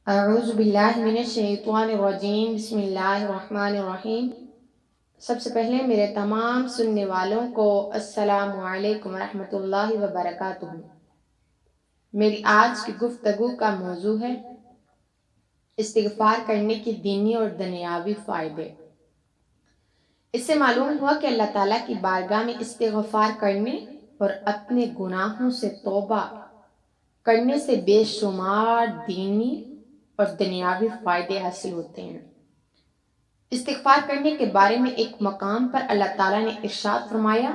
اعوذ باللہ من الشیطان الرجیم بسم اللہ الرحمن الرحیم۔ سب سے پہلے میرے تمام سننے والوں کو السلام علیکم ورحمۃ اللہ وبرکاتہ۔ میری آج کی گفتگو کا موضوع ہے استغفار کرنے کی دینی اور دنیاوی فائدے۔ اس سے معلوم ہوا کہ اللہ تعالیٰ کی بارگاہ میں استغفار کرنے اور اپنے گناہوں سے توبہ کرنے سے بے شمار دینی اور دنیاوی فائدے حاصل ہوتے ہیں۔ استغفار کرنے کے بارے میں ایک مقام پر اللہ تعالیٰ نے ارشاد فرمایا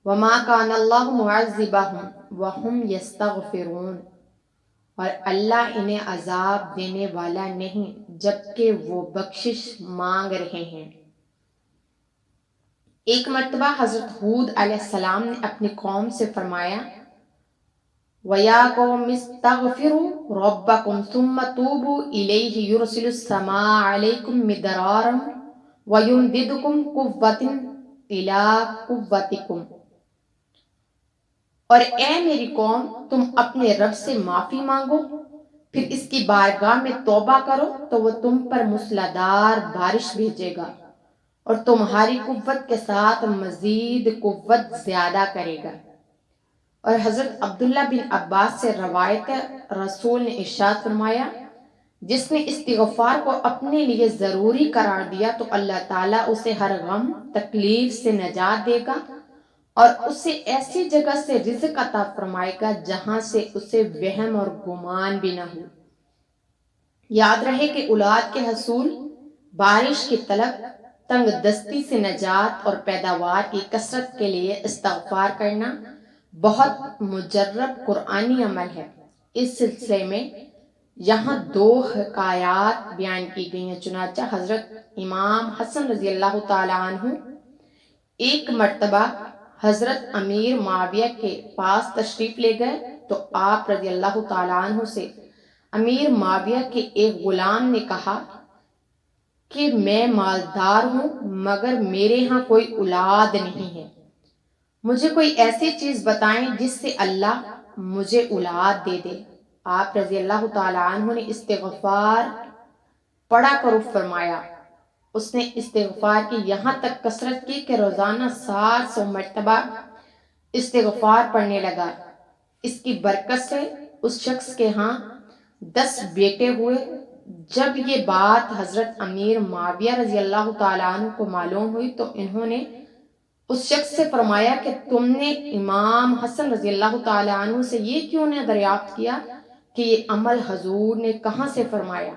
وَمَا كَانَ اللَّهُ مُعَذِّبَهُمْ وَهُمْ يَسْتَغْفِرُونَ، اور اللہ انہیں عذاب دینے والا نہیں جبکہ وہ بخشش مانگ رہے ہیں۔ ایک مرتبہ حضرت ہود علیہ السلام نے اپنی قوم سے فرمایا وَيَا قَوْمِ اسْتَغْفِرُوا رَبَّكُمْ ثُمَّ تُوبُوا إِلَيْهِ يُرْسِلُ السَّمَاءَ عَلَيْكُمْ مِدْرَارًا وَيُمْدِدْكُمْ قُوَّةً إِلَىٰ قُوَّتِكُمْ، اور اے میری قوم، تم اپنے رب سے معافی مانگو، پھر اس کی بارگاہ میں توبہ کرو تو وہ تم پر موسلادھار بارش بھیجے گا اور تمہاری قوت کے ساتھ مزید قوت زیادہ کرے گا۔ اور حضرت عبداللہ بن عباس سے روایت ہے، رسول نے ارشاد فرمایا جس نے استغفار کو اپنے لیے ضروری قرار دیا تو اللہ تعالیٰ اسے ہر غم تکلیف سے نجات دے گا اور اسے ایسی جگہ سے رزق عطا فرمائے گا جہاں سے اسے وہم اور گمان بھی نہ ہو۔ یاد رہے کہ اولاد کے حصول، بارش کی طلب، تنگ دستی سے نجات اور پیداوار کی کثرت کے لیے استغفار کرنا بہت مجرب قرآنی عمل ہے۔ اس سلسلے میں یہاں دو حکایات بیان کی گئی ہیں۔ چنانچہ حضرت امام حسن رضی اللہ تعالیٰ عنہ ایک مرتبہ حضرت امیر معاویہ کے پاس تشریف لے گئے تو آپ رضی اللہ تعالیٰ عنہ سے امیر معاویہ کے ایک غلام نے کہا کہ میں مالدار ہوں مگر میرے ہاں کوئی اولاد نہیں ہے، مجھے کوئی ایسی چیز بتائیں جس سے اللہ مجھے اولاد دے دے۔ آپ رضی اللہ تعالیٰ عنہ نے استغفار پڑھا کرو فرمایا۔ اس نے استغفار کی یہاں تک کثرت کی کہ روزانہ 700 مرتبہ استغفار پڑھنے لگا۔ اس کی برکت سے اس شخص کے ہاں 10 بیٹے ہوئے۔ جب یہ بات حضرت امیر معاویہ رضی اللہ تعالیٰ عنہ کو معلوم ہوئی تو انہوں نے اس شخص سے فرمایا کہ تم نے امام حسن رضی اللہ تعالیٰ عنہ سے یہ کیوں نے دریافت کیا کہ یہ عمل حضور نے کہاں سے فرمایا؟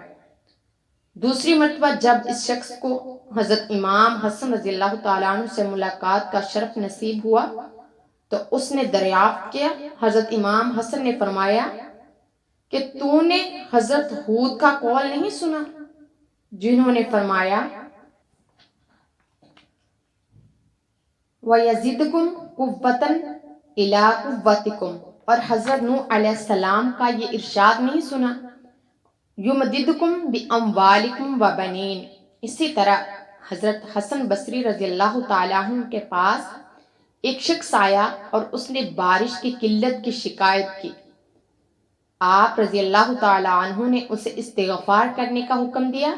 دوسری مرتبہ جب اس شخص کو حضرت امام حسن رضی اللہ تعالیٰ عنہ سے ملاقات کا شرف نصیب ہوا تو اس نے دریافت کیا۔ حضرت امام حسن نے فرمایا کہ تو نے حضرت ہود کا قول نہیں سنا جنہوں نے فرمایا وَيَزِدْكُمْ قُوَّةً إِلَىٰ قُوَّتِكُمْ، اور حضرت نوح علیہ السلام کا یہ ارشاد نہیں سنا يُمْدِدْكُمْ بِأَمْوَالِكُمْ وَبَنِينَ۔ اسی طرح حضرت حسن بصری رضی اللہ تعالیٰ عنہ کے پاس ایک شخص آیا اور اس نے بارش کی قلت کی شکایت کی۔ آپ رضی اللہ تعالیٰ عنہ نے اسے استغفار کرنے کا حکم دیا۔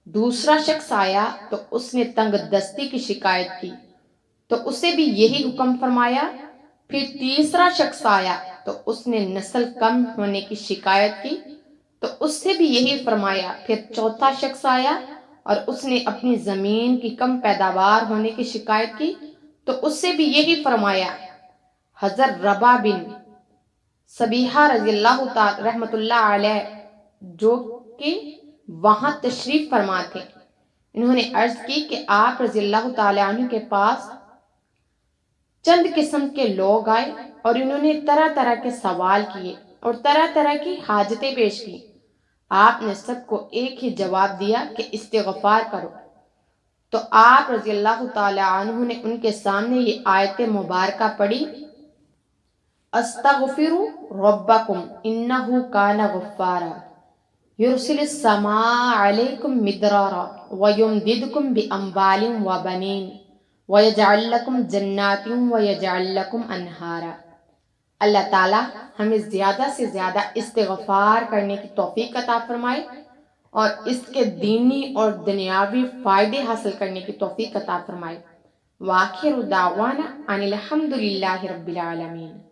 دوسرا شخص آیا تو اس نے تنگ دستی کی شکایت کی تو اسے بھی یہی حکم فرمایا۔ پھر تیسرا شخص آیا تو اس نے نسل کم ہونے کی شکایت کی تو اس سے بھی یہی فرمایا۔ پھر چوتھا شخص آیا اور اس نے اپنی زمین کی کم پیداوار ہونے کی شکایت کی تو اس سے بھی یہی فرمایا۔ حضرت ربا بن سبیحہ رضی اللہ تعالی رحمۃ اللہ علیہ جو کہ وہاں تشریف فرما تھے، انہوں نے عرض کی کہ آپ رضی اللہ تعالیٰ عنہ کے پاس چند قسم کے لوگ آئے اور انہوں نے طرح طرح کے سوال کیے اور طرح طرح کی حاجتیں پیش کی۔ آپ نے سب کو ایک ہی جواب دیا کہ استغفار کرو۔ تو آپ رضی اللہ تعالی عنہ نے ان کے سامنے یہ آیت مبارکہ پڑھی استغفروا ربکم انہ کان غفارا یرسل السماء علیکم مدرارا ویمددکم باموال وبنین وَيَجْعَلْ لَكُمْ جَنَّاتٍ وَيَجْعَلْ لَكُمْ أَنْهَارًا۔ اللہ تعالیٰ ہمیں زیادہ سے زیادہ استغفار کرنے کی توفیق عطا فرمائے اور اس کے دینی اور دنیاوی فائدے حاصل کرنے کی توفیق عطا فرمائے۔ وآخر دعوانا ان الحمد للہ رب العالمین۔